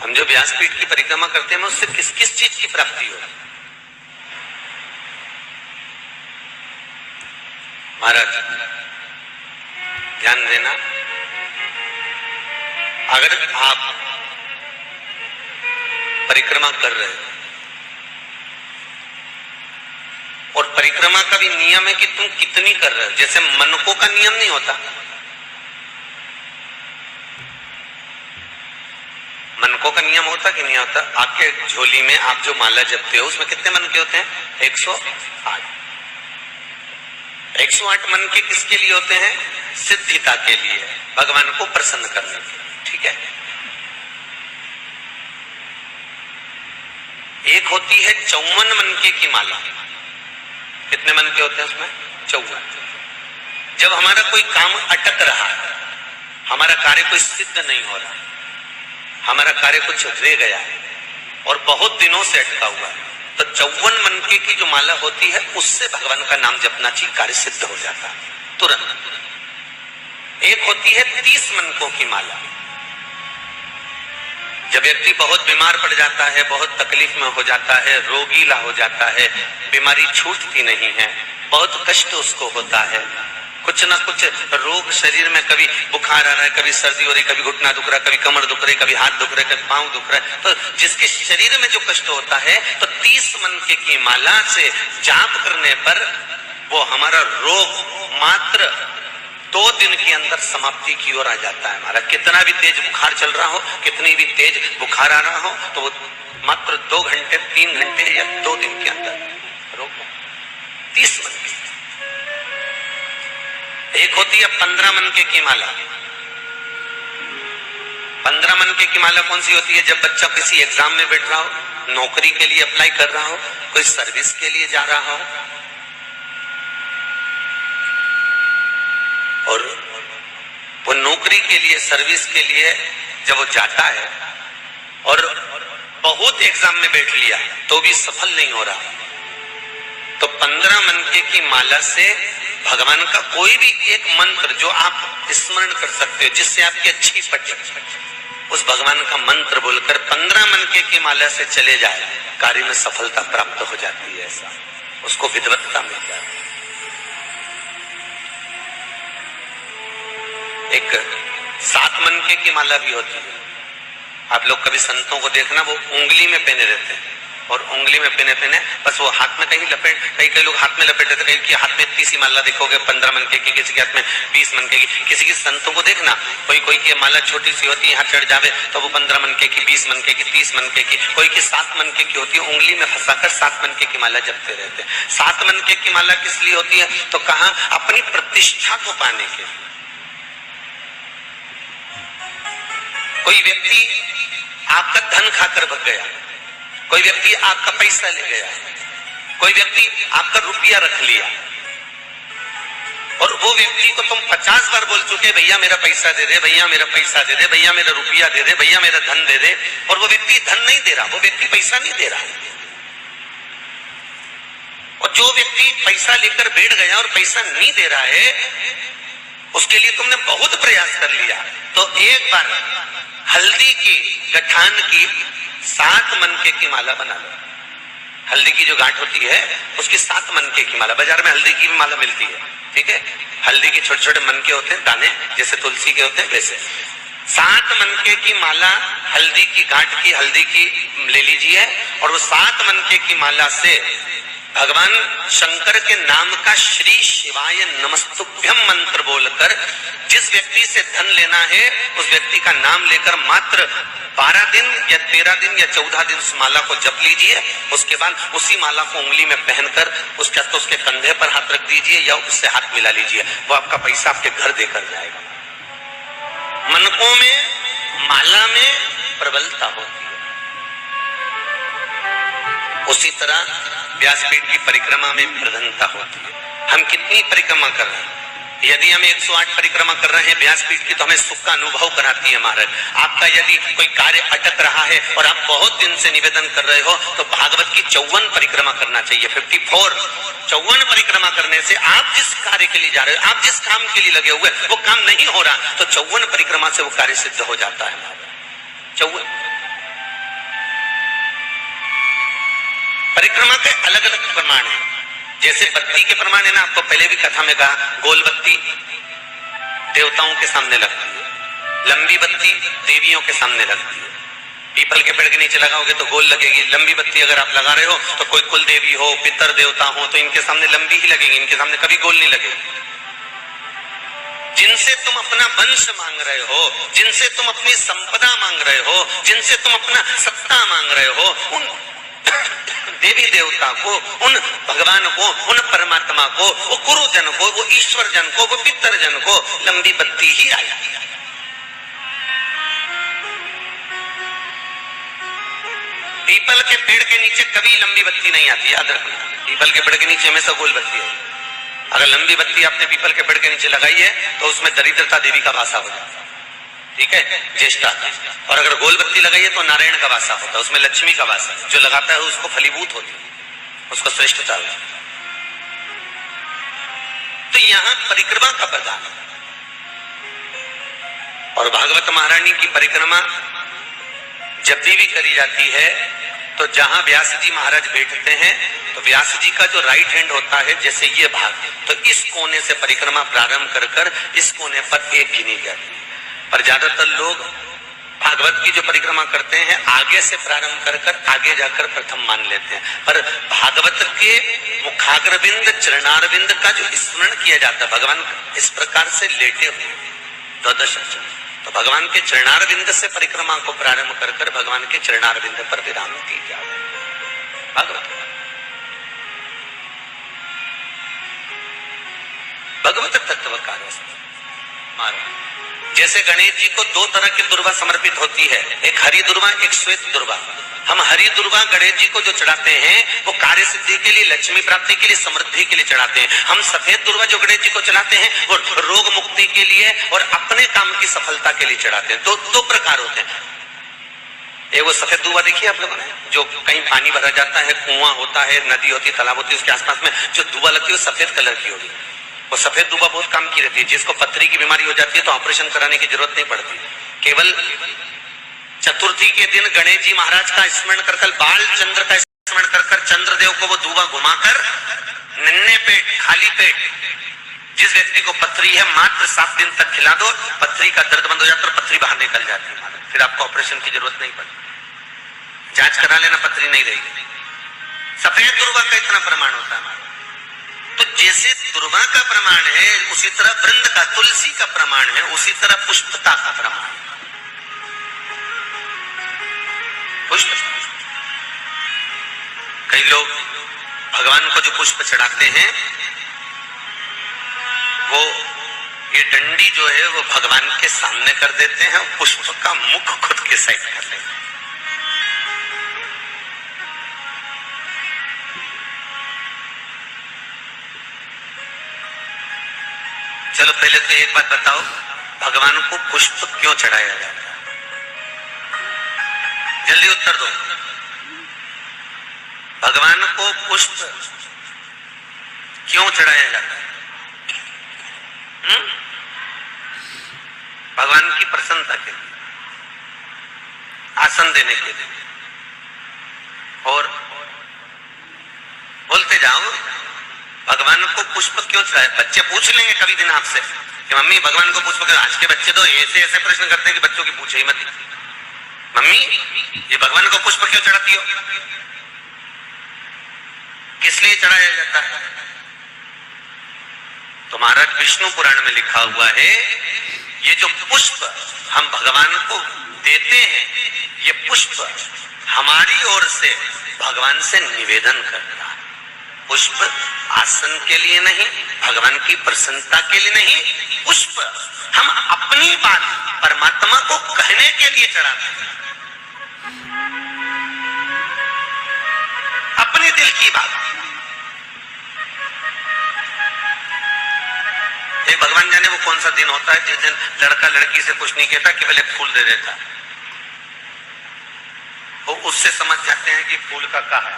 हम जो व्यासपीठ की परिक्रमा करते हैं उससे किस किस चीज की प्राप्ति हो? महाराज ध्यान देना, अगर आप परिक्रमा कर रहे हो और परिक्रमा का भी नियम है कि तुम कितनी कर रहे हो, जैसे मनकों का नियम नहीं होता, मनकों का नियम होता कि नहीं होता? आपके झोली में आप जो माला जपते हो उसमें कितने मन के होते हैं? 108। 108 मन के किसके लिए होते हैं? सिद्धिता के लिए, भगवान को प्रसन्न करने के लिए, ठीक है। एक होती है 54 मनके की माला। कितने मन के होते हैं उसमें? 54। जब हमारा कोई काम अटक रहा है, हमारा कार्य कोई सिद्ध नहीं हो रहा, हमारा कार्य कुछ रह गया है और बहुत दिनों से अटका हुआ है, तो 54 मनके की जो माला होती है उससे भगवान का नाम जपना चाहिए, कार्य सिद्ध हो जाता है तुरंत। एक होती है 30 मनकों की माला। जब व्यक्ति बहुत बीमार पड़ जाता है, बहुत तकलीफ में हो जाता है, रोगीला हो जाता है, बीमारी छूटती नहीं है, बहुत कष्ट उसको होता है, कुछ ना कुछ रोग शरीर में, कभी बुखार आ रहा है, कभी सर्दी हो रही, कभी घुटना दुख रहा है, कभी कमर दुख रही, कभी हाथ दुख रहा है, कभी पांव दुख रहा है, तो जिसके शरीर में जो कष्ट होता है तो 30 मनके की माला से जाप करने पर वो हमारा रोग मात्र 2 दिन के अंदर समाप्ति की ओर आ जाता है। हमारा कितना भी तेज बुखार चल रहा हो, कितनी भी तेज बुखार आ रहा हो, तो वो मात्र 2 घंटे 3 घंटे या 2 दिन के अंदर रोग 30 मनके। एक होती है 15 मनके की माला। 15 मनके की माला कौन सी होती है? जब बच्चा किसी एग्जाम में बैठ रहा हो, नौकरी के लिए अप्लाई कर रहा हो, कोई सर्विस के लिए जा रहा हो, और वो नौकरी के लिए, सर्विस के लिए जब वो जाता है और बहुत एग्जाम में बैठ लिया तो भी सफल नहीं हो रहा, तो 15 मनके की माला से भगवान का कोई भी एक मंत्र जो आप स्मरण कर सकते हो, जिससे आपकी अच्छी पटे, उस भगवान का मंत्र बोलकर 15 मनके की माला से चले जाए, कार्य में सफलता प्राप्त हो जाती है, ऐसा उसको विद्वत्ता मिल जाती है। एक 7 मनके की माला भी होती है। आप लोग कभी संतों को देखना, वो उंगली में पहने रहते हैं और उंगली में पहने बस वो हाथ में कहीं लपेट, कई लोग हाथ में लपेट देते, कहीं की हाथ में इतनी सी माला देखोगे 15 मनके की, किसी के हाथ में 20 मनके की, किसी संतों को देखना कोई की माला छोटी सी होती है, यहाँ चढ़ जावे तो वो 15 मनके की, 20 मनके की, 30 मनके की, कोई की 7 मनके की होती है, उंगली में फंसाकर 7 मनके की माला जपते रहते हैं। 7 मनके की माला किस लिए होती है? तो कहा अपनी प्रतिष्ठा को पाने के लिए। कोई व्यक्ति आपका धन खाकर भग गया, कोई व्यक्ति आपका पैसा ले गया, कोई व्यक्ति आपका रुपया रख लिया और वो व्यक्ति को तुम 50 बार बोल चुके, भैया मेरा पैसा दे दे, भैया मेरा पैसा दे दे, भैया मेरा रुपया दे दे, भैया मेरा धन दे दे, और वो व्यक्ति धन नहीं दे रहा, वो व्यक्ति पैसा नहीं दे रहा। और जो व्यक्ति पैसा लेकर बैठ गया और पैसा नहीं दे रहा है, उसके लिए तुमने बहुत प्रयास कर लिया, तो एक बार हल्दी की गठान की 7 मनके की माला बना लो। हल्दी की जो गांठ होती है उसकी 7 मनके की माला, बाजार में हल्दी की भी माला मिलती है, ठीक है। हल्दी के छोटे छोटे मनके होते हैं, दाने जैसे तुलसी के होते हैं वैसे। 7 मनके की माला हल्दी की गांठ की, हल्दी की ले लीजिए और वो 7 मनके की माला से भगवान शंकर के नाम का श्री शिवाय नमस्तुभ्यम मंत्र बोलकर जिस व्यक्ति से धन लेना है उस व्यक्ति का नाम लेकर मात्र 12 दिन या 13 दिन या 14 दिन उस माला को जप लीजिए। उसके बाद उसी माला को उंगली में पहनकर उसके कंधे पर हाथ रख दीजिए या उससे हाथ मिला लीजिए, वो आपका पैसा आपके घर देकर जाएगा। मनकों में, माला में प्रबलता होती है। उसी तरह व्यासपीठ की परिक्रमा में प्रधानता होती है। हम कितनी परिक्रमा कर रहे हैं? यदि हम 108 परिक्रमा कर रहे हैं व्यासपीठ की, तो हमें सुख का अनुभव कराती है महाराज। आपका यदि कोई कार्य अटक रहा है और आप बहुत दिन से निवेदन कर रहे हो, तो भागवत की 54 परिक्रमा करना चाहिए, 54 परिक्रमा करने से आप जिस कार्य के लिए जा रहे हो, आप जिस काम के लिए लगे हुए, वो काम नहीं हो रहा, तो 54 परिक्रमा से वो कार्य सिद्ध हो जाता है। 54 परिक्रमा के अलग अलग प्रमाण है। जैसे बत्ती के प्रमाण है ना, आपको पहले भी कथा में कहा, गोल बत्ती देवताओं के सामने लगती है, लंबी बत्ती देवियों के सामने लगती है। पीपल के पेड़ के नीचे लगाओगे तो गोल लगेगी, लंबी बत्ती अगर आप लगा रहे हो तो कोई कुल देवी हो, पितर देवता हो, तो इनके सामने लंबी ही लगेगी, इनके सामने कभी गोल नहीं लगेगी। जिनसे तुम अपना वंश मांग रहे हो, जिनसे तुम अपनी संपदा मांग रहे हो, जिनसे तुम अपना सत्ता मांग रहे हो, उन देवी देवता को, उन भगवान को, उन परमात्मा को, वो गुरुजन को, वो ईश्वर जन को, वो पितर जन को लंबी बत्ती ही आई। पीपल के पेड़ के नीचे कभी लंबी बत्ती नहीं आती, याद रखना। पीपल के पेड़ के नीचे हमेशा गोल बत्ती है। अगर लंबी बत्ती आपने पीपल के पेड़ के नीचे लगाई है तो उसमें दरिद्रता देवी का वासा हो जाता है, ठीक है, ज्येष्ठा। और अगर गोल बत्ती लगाई है तो नारायण का वासा होता है, उसमें लक्ष्मी का वासा है। जो लगाता है उसको फलीभूत होती है, उसको श्रेष्ठता होती है। तो यहां परिक्रमा का प्रदान, और भागवत महारानी की परिक्रमा जब भी करी जाती है तो जहां व्यास जी महाराज बैठते हैं तो व्यास जी का जो राइट हैंड होता है, जैसे ये भाग, तो इस कोने से परिक्रमा प्रारंभ कर कर इस कोने पर एक गिनी जाती है। पर ज्यादातर लोग भागवत की जो परिक्रमा करते हैं आगे से प्रारंभ कर कर आगे जाकर प्रथम मान लेते हैं। पर भागवत के मुखाग्रविंद चरणारविंद का जो स्मरण किया जाता है, भगवान इस प्रकार से लेटे हुए द्वादश, तो भगवान के चरणारविंद से परिक्रमा को प्रारंभ कर कर भगवान के चरणारविंद पर विराम दी जाए। भागवत भगवत तत्व कार्य मारो। जैसे गणेश जी को दो तरह की दुर्वा समर्पित होती है, एक हरी दुर्वा, एक श्वेत दुर्वा। हम हरी दुर्वा गणेश जी को जो चढ़ाते हैं वो कार्य सिद्धि के लिए, लक्ष्मी प्राप्ति के लिए, समृद्धि के लिए चढ़ाते हैं। हम सफेद दुर्वा जो गणेश जी को चढ़ाते हैं वो रोग मुक्ति के लिए और अपने काम की सफलता के लिए चढ़ाते हैं। दो प्रकार होते हैं। एक वो सफेद दुर्वा देखिए आप लोगों ने, जो कहीं पानी भरा जाता है, कुआं होता है, नदी होती है, तालाब होती है, उसके आसपास में जो दुर्वा लगती है वो सफेद कलर की होगी। वो सफेद दुर्वा बहुत काम की रहती है। जिसको पथरी की बीमारी हो जाती है तो ऑपरेशन कराने की जरूरत नहीं पड़ती, केवल चतुर्थी के दिन गणेश जी महाराज का स्मरण कर, बाल चंद्र का स्मरण कर चंद्रदेव को वो दुआ घुमाकर नन्हे पेट, खाली पेट, जिस व्यक्ति को पथरी है मात्र 7 दिन तक खिला दो, पथरी का दर्द बंद हो जाता है और पथरी बाहर निकल जाती है। फिर आपको ऑपरेशन की जरूरत नहीं पड़ती, जांच करा लेना, पथरी नहीं रहेगी। सफेद दुर्वा का इतना प्रमाण होता है। तो जैसे दुर्वा का प्रमाण है उसी तरह वृंद का, तुलसी का प्रमाण है, उसी तरह पुष्पता का प्रमाण है। पुष्प, कई लोग भगवान को जो पुष्प चढ़ाते हैं वो ये डंडी जो है वो भगवान के सामने कर देते हैं, पुष्प का मुख खुद के साइड कर लेते हैं। चलो पहले तो एक बात बताओ, भगवान को पुष्प क्यों चढ़ाया जाता है? जल्दी उत्तर दो। भगवान को पुष्प क्यों चढ़ाया जाता है? भगवान की प्रसन्नता के लिए, आसन देने के लिए। और बोलते जाओ, भगवान को पुष्प क्यों चढ़ाए? बच्चे पूछ लेंगे कभी दिन आपसे कि मम्मी भगवान को पुष्प क्यों? आज के बच्चे तो ऐसे ऐसे प्रश्न करते हैं कि बच्चों की पूछे ही मत। मम्मी ये भगवान को पुष्प क्यों चढ़ाती हो? किस लिए चढ़ाया जाता है? तो महाराज विष्णु पुराण में लिखा हुआ है, ये जो पुष्प हम भगवान को देते हैं, ये पुष्प हमारी ओर से भगवान से निवेदन करता है। पुष्प आसन के लिए नहीं, भगवान की प्रसन्नता के लिए नहीं, पुष्प हम अपनी बात परमात्मा को कहने के लिए चढ़ाते हैं, अपने दिल की बात। एक भगवान जाने वो कौन सा दिन होता है जिस दिन लड़का लड़की से कुछ नहीं कहता, केवल एक फूल दे देता। वो उससे समझ जाते हैं कि फूल का क्या है,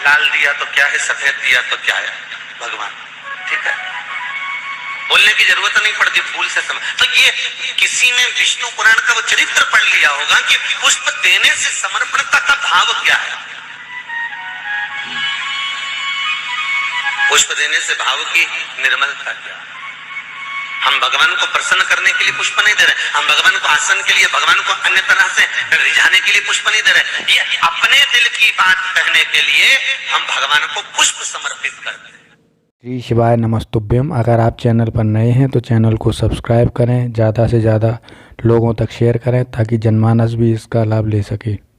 लाल दिया तो क्या है, सफेद दिया तो क्या है, भगवान। ठीक है, बोलने की जरूरत नहीं पड़ती, फूल से समझ। तो ये किसी ने विष्णु पुराण का वो चरित्र पढ़ लिया होगा कि पुष्प देने से समर्पणता का भाव क्या है। पुष्प देने से भाव की निर्मलता क्या? हम भगवान को प्रसन्न करने के लिए पुष्प नहीं दे रहे, हम भगवान को आसन के लिए, भगवान को अन्य तरह से रिझाने के लिए पुष्प नहीं दे रहे। ये अपने दिल की बात कहने के लिए हम भगवान को पुष्प समर्पित करते हैं। श्री शिवाय नमस्तुभ्यम। अगर आप चैनल पर नए हैं तो चैनल को सब्सक्राइब करें, ज़्यादा से ज़्यादा लोगों तक शेयर करें ताकि जनमानस भी इसका लाभ ले सके।